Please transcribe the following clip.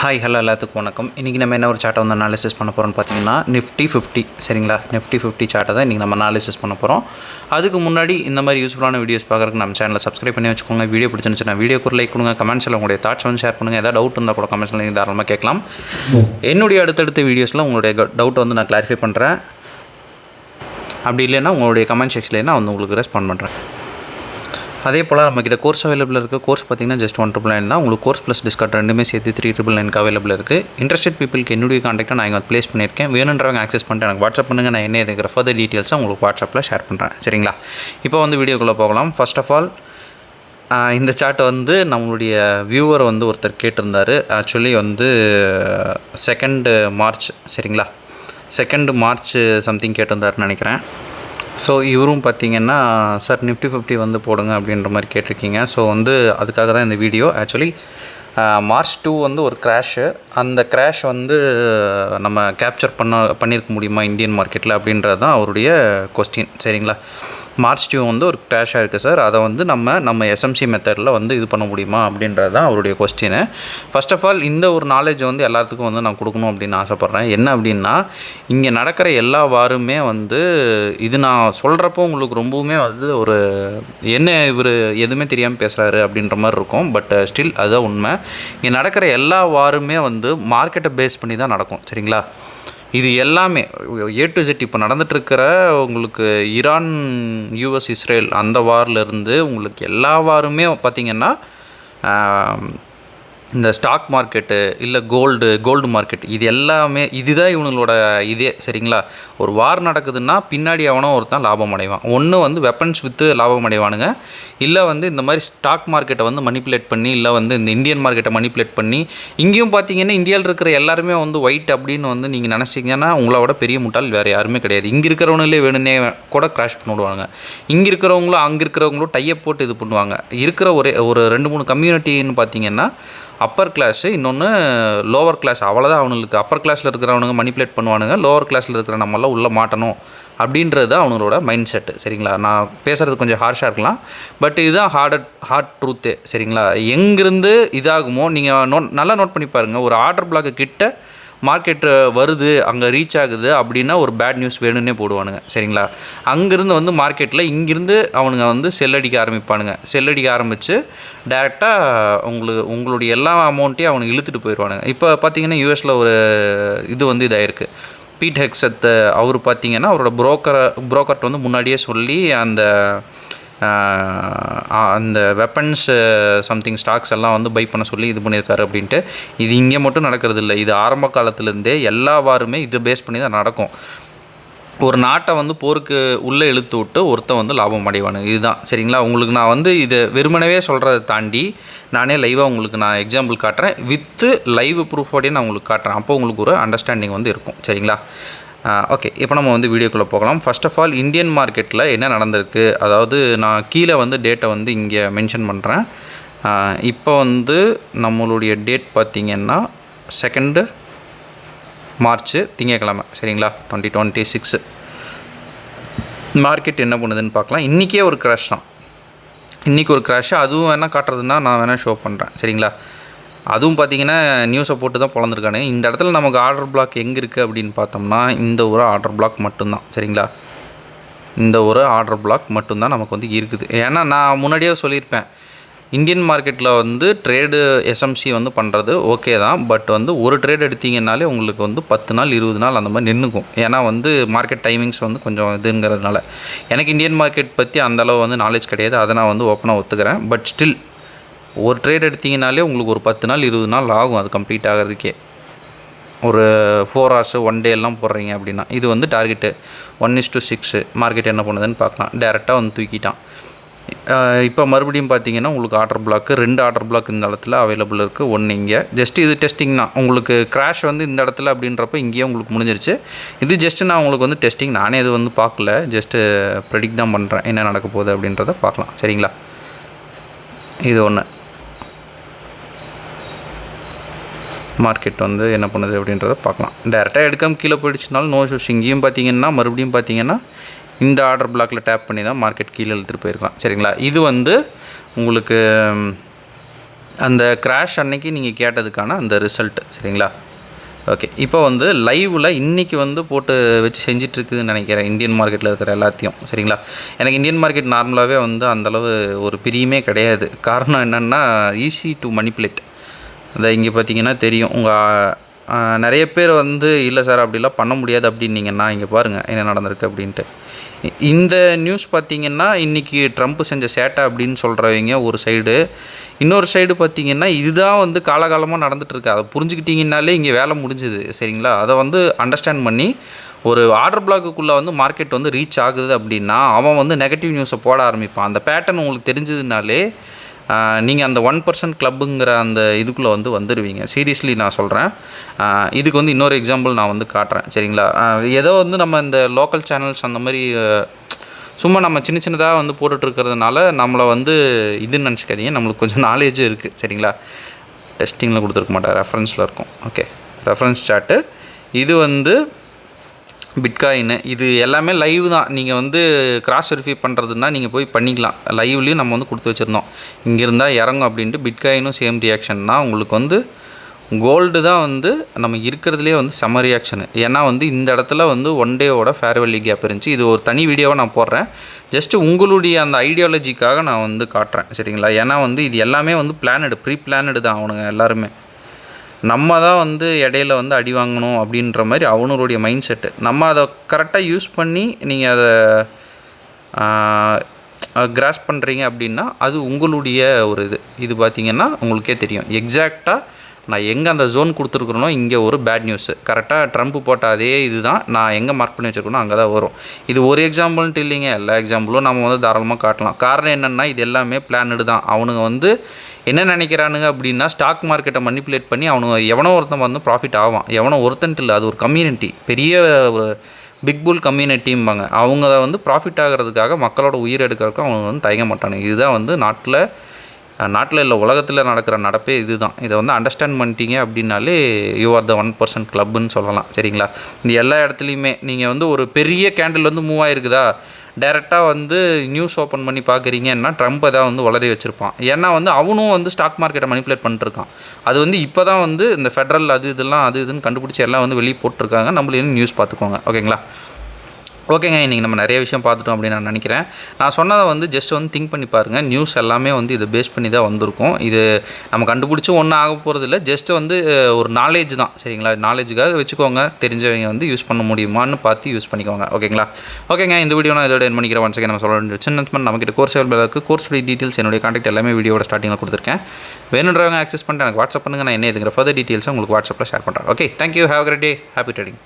Hi hello எல்லாத்துக்கும் வணக்கம். இன்றைக்கி நம்ம என்ன ஒரு சார்ட்டை வந்து அனாலிசிஸ் பண்ண போகிறோம்னு பார்த்தீங்கன்னா நிஃப்டி 50 சரிங்களா. நிஃப்டி 50 சார்ட்டை தான் இன்றைக்கி நம்ம அனாலிசிஸ் பண்ண போகிறோம். அதுக்கு முன்னாடி இந்த மாதிரி யூஸ்ஃபுல்லான வீடியோஸ் பார்க்குறதுக்கு நம்ம சேனலை சப்ஸ்கிரைப் பண்ணி வச்சுக்கோங்க. வீடியோ பிடிச்சிருந்துச்சுன்னா வீடியோக்கு ஒரு லைக் கொடுங்க. கமெண்ட்ஸில் உங்களுடைய தாட்ஸ் வந்து ஷேர் பண்ணுங்கள். ஏதாவது டவுட் இருந்தால் கூட கமெண்ட்ஸில் நீங்கள் தாராளமாக கேட்கலாம். என்னுடைய அடுத்தடுத்த வீடியோஸில் உங்களுடைய டவுட்டை வந்து நான் கிளாரிஃபை பண்ணுறேன். அப்படி இல்லைன்னா உங்களுடைய கமெண்ட் செக்ஷனில் நான் வந்து உங்களுக்கு ரெஸ்பாண்ட் பண்ணுறேன். அதே போல் நம்மக்கிட்ட கோர்ஸ் அவைலபிள் இருக்குது. கோர்ஸ் பார்த்திங்கன்னா ஜஸ்ட் 1,999 தான். உங்களுக்கு கோர்ஸ் ப்ளஸ் டிஸ்கவுண்ட் ரெண்டுமே சேர்த்து 3,999 அவைலபிள் இருக்குது. இன்ட்ரெஸ்டட் பீப்புளுக்கு என்னுடைய காண்டாக்டை நான் இங்கே ப்ளேஸ் பண்ணியிருக்கேன். வேணுன்றவங்க ஆக்சஸ் பண்ணிட்டு எனக்கு வாட்ஸ்அப் பண்ணுங்கள். நான் என்ன இதுங்கிற ஃபர்தர் டீட்டெயில்ஸை உங்களுக்கு வாட்ஸ்அப்பில் ஷேர் பண்ணுறேன். சரிங்களா. இப்போ வந்து வீடியோக்குள்ளே போகலாம். ஃபர்ஸ்ட் ஆஃப் ஆல் இந்த சார்ட்டை வந்து நம்மளுடைய வியூவர் வந்து ஒருத்தர் கேட்டிருந்தார். ஆக்சுவலி வந்து 2 மார்ச் சரிங்களா. 2 மார்ச் சம்திங் கேட்டிருந்தாருன்னு நினைக்கிறேன். ஸோ இவரும் பார்த்திங்கன்னா சார் நிஃப்டி 50 வந்து போடுங்க அப்படின்ற மாதிரி கேட்டிருக்கீங்க. ஸோ வந்து அதுக்காக தான் இந்த வீடியோ. ஆக்சுவலி மார்ச் 2 வந்து ஒரு க்ராஷு. அந்த க்ராஷ் வந்து நம்ம கேப்சர் பண்ணியிருக்க முடியுமா இந்தியன் மார்க்கெட்டில் அப்படின்றது தான் அவருடைய கொஸ்டின். சரிங்களா. மார்ச் 2 வந்து ஒரு க்ராஷாக இருக்குது சார். அதை வந்து நம்ம எஸ்எம்சி மெத்தடில் வந்து இது பண்ண முடியுமா அப்படின்றது தான் அவருடைய கொஸ்டின். ஃபர்ஸ்ட் ஆஃப் ஆல் இந்த ஒரு நாலேஜ் வந்து எல்லாத்துக்கும் வந்து நான் கொடுக்கணும் அப்படின்னு ஆசைப்பட்றேன். என்ன அப்படின்னா, இங்கே நடக்கிற எல்லா வாருமே வந்து இது நான் சொல்கிறப்போ உங்களுக்கு ரொம்பவுமே வந்து ஒரு என்ன இவர் எதுவுமே தெரியாமல் பேசுகிறாரு அப்படின்ற மாதிரி இருக்கும். பட் ஸ்டில் அதுதான் உண்மை. இங்கே நடக்கிற எல்லா வாருமே வந்து மார்க்கெட்டை பேஸ் பண்ணி தான் நடக்கும். சரிங்களா. இது எல்லாமே A to Z இப்போ நடந்துகிட்ருக்கிற உங்களுக்கு ஈரான் US இஸ்ரேல் அந்த வார்லேருந்து உங்களுக்கு எல்லா வாருமே பார்த்திங்கன்னா இந்த ஸ்டாக் மார்க்கெட்டு இல்லை கோல்டு மார்க்கெட் இது எல்லாமே இதுதான் இவங்களோட இதே. சரிங்களா. ஒரு வார் நடக்குதுன்னா பின்னாடி அவனோ ஒருத்தான் லாபம் அடைவான். ஒன்று வந்து வெப்பன்ஸ் விற்று லாபம் அடைவானுங்க, இல்லை வந்து இந்த மாதிரி ஸ்டாக் மார்க்கெட்டை வந்து மனிப்புலேட் பண்ணி, இல்லை வந்து இந்த இந்தியன் மார்க்கெட்டை மனிப்புலேட் பண்ணி. இங்கேயும் பார்த்தீங்கன்னா இந்தியாவில் இருக்கிற எல்லாருமே வந்து ஒயிட் அப்படின்னு வந்து நீங்கள் நினச்சிங்கன்னா உங்களோட பெரிய முட்டாள் வேறு யாருமே கிடையாது. இங்கே இருக்கிறவங்களே வேணுன்னே கூட கிராஷ் பண்ணிவிடுவாங்க. இங்கே இருக்கிறவங்களும் அங்கே இருக்கிறவங்களும் டையப் போட்டு இது பண்ணுவாங்க. இருக்கிற ஒரு 2-3 கம்யூனிட்டின்னு பார்த்தீங்கன்னா அப்பர் கிளாஸு, இன்னொன்று லோவர் கிளாஸ். அவ்வளோதான் அவனுங்களுக்கு. அப்பர் கிளாஸில் இருக்கிறவனுங்க மனிப்புலேட் பண்ணுவானுங்க. லோவர் கிளாஸில் இருக்கிற நம்மளாம் உள்ளே மாட்டணும் அப்படின்றது தான் அவங்களோட மைண்ட் செட்டு. சரிங்களா. நான் பேசுகிறது கொஞ்சம் ஹார்ஷாக இருக்கலாம், பட் இதுதான் ஹார்ட் ட்ரூத்து. சரிங்களா. எங்கேருந்து இதாகுமோ நீங்கள் நல்லா நோட் பண்ணி பாருங்கள். ஒரு ஆர்டர் பிளாக்கு கிட்ட மார்க்கெட்டு வருது, அங்கே ரீச் ஆகுது அப்படின்னா ஒரு பேட் நியூஸ் வேணும்னே போடுவானுங்க. சரிங்களா. அங்கேருந்து வந்து மார்க்கெட்டில் இங்கேருந்து அவனுங்க வந்து செல்லடிக்க ஆரம்பிப்பானுங்க. செல்லடிக்க ஆரம்பித்து டேரெக்டாக உங்களுடைய எல்லா அமௌண்ட்டையும் அவனுக்கு இழுத்துட்டு போயிடுவானுங்க. இப்போ பார்த்தீங்கன்னா யூஎஸில் ஒரு இது வந்து இதாகிருக்கு. பீட் ஹெக்ஸத் அவர் பார்த்திங்கன்னா அவரோட புரோக்கர்ட்ட வந்து முன்னாடியே சொல்லி அந்த வெப்பன்ஸ் சம்திங் ஸ்டாக்ஸ் எல்லாம் வந்து பை பண்ண சொல்லி இது பண்ணியிருக்காரு அப்படின்ட்டு. இது இங்கே மட்டும் நடக்கிறது இல்லை. இது ஆரம்ப காலத்துலேருந்தே எல்லா வாருமே இதை பேஸ் பண்ணி தான் நடக்கும். ஒரு நாட்டை வந்து போருக்கு உள்ளே இழுத்து விட்டு ஒருத்தன் வந்து லாபம் அடைவானுங்க. இதுதான். சரிங்களா. உங்களுக்கு நான் வந்து இதை வெறுமனவே சொல்கிறத தாண்டி நானே லைவாக உங்களுக்கு நான் எக்ஸாம்பிள் காட்டுறேன். வித்து லைவ் ப்ரூஃபோடையே நான் உங்களுக்கு காட்டுறேன். அப்போ உங்களுக்கு ஒரு அண்டர்ஸ்டாண்டிங் வந்து இருக்கும். சரிங்களா. ஓகே, இப்போ நம்ம வந்து வீடியோக்குள்ளே போகலாம். ஃபர்ஸ்ட் ஆஃப் ஆல் இந்தியன் மார்க்கெட்டில் என்ன நடந்திருக்கு, அதாவது நான் கீழே வந்து டேட்டை வந்து இங்கே மென்ஷன் பண்ணுறேன். இப்போ வந்து நம்மளுடைய டேட் பார்த்திங்கன்னா 2 மார்ச் திங்கக்கிழமை. சரிங்களா. 2026 மார்க்கெட் என்ன பண்ணுதுன்னு பார்க்கலாம். இன்றைக்கே ஒரு க்ராஷ் தான். இன்றைக்கி ஒரு க்ராஷ். அதுவும் வேணால் காட்டுறதுன்னா நான் வேணால் ஷோ பண்ணுறேன். சரிங்களா. அதுவும் பார்த்திங்கன்னா நியூஸை போட்டு தான் பிறந்திருக்கானு. இந்த இடத்துல நமக்கு ஆர்டர் பிளாக் எங்கே இருக்குது அப்படின்னு பார்த்தோம்னா இந்த ஒரு ஆர்டர் பிளாக் மட்டும்தான். சரிங்களா. இந்த ஒரு ஆர்டர் பிளாக் மட்டும்தான் நமக்கு வந்து இருக்குது. ஏன்னா நான் முன்னாடியே சொல்லியிருப்பேன், இந்தியன் மார்க்கெட்டில் வந்து ட்ரேடு எஸ்எம்சி வந்து பண்ணுறது ஓகே தான். பட் வந்து ஒரு ட்ரேட் எடுத்திங்கனாலே உங்களுக்கு வந்து 10 நாள் 20 நாள் அந்த மாதிரி நின்றுக்கும். ஏன்னா வந்து மார்க்கெட் டைமிங்ஸ் வந்து கொஞ்சம் இதுங்கிறதுனால. எனக்கு இந்தியன் மார்க்கெட் பற்றி அந்தளவு வந்து நாலேஜ் கிடையாது. அதை நான் வந்து ஓப்பனாக ஒத்துக்கிறேன். பட் ஸ்டில் ஒரு ட்ரேட் எடுத்திங்கனாலே உங்களுக்கு ஒரு 10 நாள் 20 நாள் ஆகும் அது கம்ப்ளீட் ஆகிறதுக்கே. ஒரு 4 hours 1 day எல்லாம் போடுறீங்க அப்படின்னா இது வந்து டார்கெட்டு 1:6 மார்க்கெட் என்ன பண்ணுதுன்னு பார்க்கலாம். டேரெக்டாக வந்து தூக்கிட்டான். இப்போ மறுபடியும் பார்த்தீங்கன்னா உங்களுக்கு ஆர்டர் பிளாக்கு 2 ஆர்டர் பிளாக் இந்த இடத்துல அவைலபிள் இருக்குது. 1 இங்கே. ஜஸ்ட் இது டெஸ்டிங் தான். உங்களுக்கு கிராஷ் வந்து இந்த இடத்துல அப்படின்றப்ப இங்கேயே உங்களுக்கு முடிஞ்சிருச்சு. இது ஜஸ்ட்டு நான் உங்களுக்கு வந்து டெஸ்டிங். நானே இது வந்து பார்க்கல, ஜஸ்ட்டு ப்ரெடிக்ட் தான் பண்ணுறேன் என்ன நடக்க போகுது அப்படின்றத பார்க்கலாம். சரிங்களா. இது ஒன்று. மார்க்கெட் வந்து என்ன பண்ணுது அப்படின்றத பார்க்கலாம். டேரெக்டாக எடுக்காமல் கீழே போயிடுச்சுனாலும் நோ இஷ்யூஸ். இங்கேயும் பார்த்தீங்கன்னா மறுபடியும் பார்த்தீங்கன்னா இந்த ஆர்டர் பிளாக்கில் டேப் பண்ணி தான் மார்க்கெட் கீழே இழுத்துட்டு போயிருக்கலாம். சரிங்களா. இது வந்து உங்களுக்கு அந்த கிராஷ் அன்னைக்கு நீங்கள் கேட்டதுக்கான அந்த ரிசல்ட். சரிங்களா? ஓகே, இப்போ வந்து லைவில் இன்றைக்கி வந்து போட்டு வச்சு செஞ்சிட்ருக்குதுன்னு நினைக்கிறேன் இந்தியன் மார்க்கெட்டில் இருக்கிற எல்லாத்தையும். சரிங்களா? எனக்கு இந்தியன் மார்க்கெட் நார்மலாகவே வந்து அந்தளவு ஒரு பிரியமே கிடையாது. காரணம் என்னென்னா ஈஸி டு மனிப்புலேட். அந்த இங்கே பார்த்தீங்கன்னா தெரியும், உங்கள் நிறைய பேர் வந்து இல்லை சார் அப்படிலாம் பண்ண முடியாது அப்படின்னீங்கன்னா இங்கே பாருங்கள் என்ன நடந்திருக்கு அப்படின்ட்டு. இந்த நியூஸ் பார்த்திங்கன்னா இன்றைக்கி ட்ரம்ப் செஞ்ச சேட்டை அப்படின்னு சொல்கிறவங்க ஒரு சைடு, இன்னொரு சைடு பார்த்திங்கன்னா இதுதான் வந்து காலகாலமாக நடந்துகிட்ருக்கு. அதை புரிஞ்சுக்கிட்டிங்கனாலே இங்கே வேலை முடிஞ்சுது. சரிங்களா? அதை வந்து அண்டர்ஸ்டாண்ட் பண்ணி ஒரு ஆர்டர் பிளாக்குள்ளே வந்து மார்க்கெட் வந்து ரீச் ஆகுது அப்படின்னா அவன் வந்து நெகட்டிவ் நியூஸை போட ஆரம்பிப்பான். அந்த பேட்டர்ன் உங்களுக்கு தெரிஞ்சதுனாலே நீங்கள் அந்த 1% கிளப்புங்கிற அந்த இதுக்குள்ளே வந்து வந்துடுவீங்க. சீரியஸ்லி நான் சொல்கிறேன். இதுக்கு வந்து இன்னொரு எக்ஸாம்பிள் நான் வந்து காட்டுறேன். சரிங்களா? ஏதோ வந்து நம்ம இந்த லோக்கல் சேனல்ஸ் அந்த மாதிரி சும்மா நம்ம சின்ன சின்னதாக வந்து போட்டுட்ருக்கிறதுனால நம்மளை வந்து இதுன்னு நினச்சிக்காதீங்க. நம்மளுக்கு கொஞ்சம் நாலேஜ் இருக்குது. சரிங்களா? டெஸ்டிங்கில் கொடுத்துருக்க மாட்டேன், ரெஃபரன்ஸில் இருக்கும். ஓகே, ரெஃபரன்ஸ் சார்ட்டு இது வந்து பிட்காயின்னு இது எல்லாமே லைவ் தான். நீங்கள் வந்து கிராஸ் வெரிஃபை பண்ணுறதுன்னா நீங்கள் போய் பண்ணிக்கலாம். லைவ்லேயும் நம்ம வந்து கொடுத்து வச்சுருந்தோம் இங்கே இருந்தால் இறங்கும் அப்படின்ட்டு. பிட்காயினும் சேம் ரியாக்ஷன் தான். உங்களுக்கு வந்து கோல்டு தான் வந்து நம்ம இருக்கிறதுலே வந்து செம ரியாக்ஷனு. ஏன்னா வந்து இந்த இடத்துல வந்து ஒன் டேவோட ஃபேர் வேல்யூ கேப் இருந்துச்சு. இது ஒரு தனி வீடியோவை நான் போடுறேன். ஜஸ்ட்டு உங்களுடைய அந்த ஐடியாலஜிக்காக நான் வந்து காட்டுறேன். சரிங்களா? ஏன்னா வந்து இது எல்லாமே வந்து பிளானடு, ப்ரீ பிளானடு தான் அவனுங்க எல்லாருமே. நம்ம தான் வந்து இடையில வந்து அடி வாங்கணும் அப்படின்ற மாதிரி அவனுடைய மைண்ட் செட்டு. நம்ம அதை கரெக்டாக யூஸ் பண்ணி நீங்கள் அதை கிராஸ் பண்ணுறீங்க அப்படின்னா அது உங்களுடைய ஒரு இது பார்த்திங்கன்னா உங்களுக்கே தெரியும் எக்ஸாக்டாக நான் எங்கே அந்த ஜோன் கொடுத்துருக்குறனோ இங்கே ஒரு பேட் நியூஸு. கரெக்டாக ட்ரம்ப் போட்ட அதே இது தான் நான் எங்கே மார்க் பண்ணி வச்சுருக்கணும் அங்கே தான் வரும். இது ஒரு எக்ஸாம்பிள்ன்ட்டு இல்லைங்க, எல்லா எக்ஸாம்பிளும் நம்ம வந்து தாராளமாக காட்டலாம். காரணம் என்னென்னா இது எல்லாமே பிளானடு தான். அவனுங்க வந்து என்ன நினைக்கிறானுங்க அப்படின்னா ஸ்டாக் மார்க்கெட்டை மனிப்புலேட் பண்ணி அவனுங்க எவனோ ஒருத்தன் வந்து ப்ராஃபிட் ஆவான். எவனோ ஒருத்தன்ட்டு இல்லை, அது ஒரு கம்யூனிட்டி, பெரிய ஒரு பிக் புல் கம்யூனிட்டிம்பாங்க. அவங்க வந்து ப்ராஃபிட் ஆகிறதுக்காக மக்களோட உயிர் எடுக்கிறதுக்கு அவங்க வந்து தயங்க மாட்டானுங்க. இதுதான் வந்து நாட்டில் இல்லை உலகத்தில் நடக்கிற நடப்பே இது தான். இதை வந்து அண்டர்ஸ்டாண்ட் பண்ணிட்டீங்க அப்படின்னாலே யூ ஆர் த 1% கிளப்புன்னு சொல்லலாம். சரிங்களா? இந்த எல்லா இடத்துலையுமே நீங்கள் வந்து ஒரு பெரிய கேண்டில் வந்து மூவ் ஆகிருக்குதா, டேரெக்டாக வந்து நியூஸ் ஓப்பன் பண்ணி பார்க்குறீங்கன்னா ட்ரம்ப் தான் வந்து வளரி வச்சுருப்பான். ஏன்னா வந்து அவனும் வந்து ஸ்டாக் மார்க்கெட்டை மனிப்புலேட் பண்ணிட்டுருக்கான். அது வந்து இப்போ தான் வந்து இந்த ஃபெட்ரல் அது இதுன்னு கண்டுபிடிச்சி எல்லாம் வந்து வெளியே போட்டிருக்காங்க. நம்மளே நியூஸ் பார்த்துக்கோங்க. ஓகேங்களா? ஓகேங்க, இன்றைக்கி நம்ம நிறைய விஷயம் பார்த்துட்டோம் அப்படின்னு நான் நினைக்கிறேன். நான் சொன்னதை வந்து ஜஸ்ட் வந்து திங்க் பண்ணி பாருங்கள். நியூஸ் எல்லாமே வந்து இதை பேஸ் பண்ணி தான் வந்திருக்கும். இது நம்ம கண்டுபிடிச்சி ஒன்றும் ஆக போகிறது இல்லை. ஜஸ்ட்டு வந்து ஒரு நாலேஜ் தான். சரிங்களா? நாலேஜுக்காக வச்சுக்கோங்க. தெரிஞ்சவங்க வந்து யூஸ் பண்ண முடியுமான்னு பார்த்து யூஸ் பண்ணிக்கோங்க. ஓகேங்களா? ஓகேங்க, இந்த வீடியோ நான் இதோட என் பண்ணிக்கிறேன். ஒன்ஸ் நம்ம சொல்ல வேண்டிய சின்ன நம்மக்கிட்ட கோர்ஸ் அவைலபிளாக கோர்ஸுடைய டீட்டெயில்ஸ் என்னுடைய கான்டாக்ட் எல்லாமே வீடியோட ஸ்டார்டிங்கில் கொடுத்துருக்கேன். வேணுன்றவங்க ஆக்சஸ் பண்ணிட்டு எனக்கு வாட்ஸ்அப் பண்ணுங்கள். நான் என்ன இதுங்கிற ஃபர்தர் டீட்டெயில்ஸை உங்களுக்கு வாட்ஸ்அப்பில் ஷேர் பண்ணுறேன். Okay, thank you. Have a great day. Happy trading.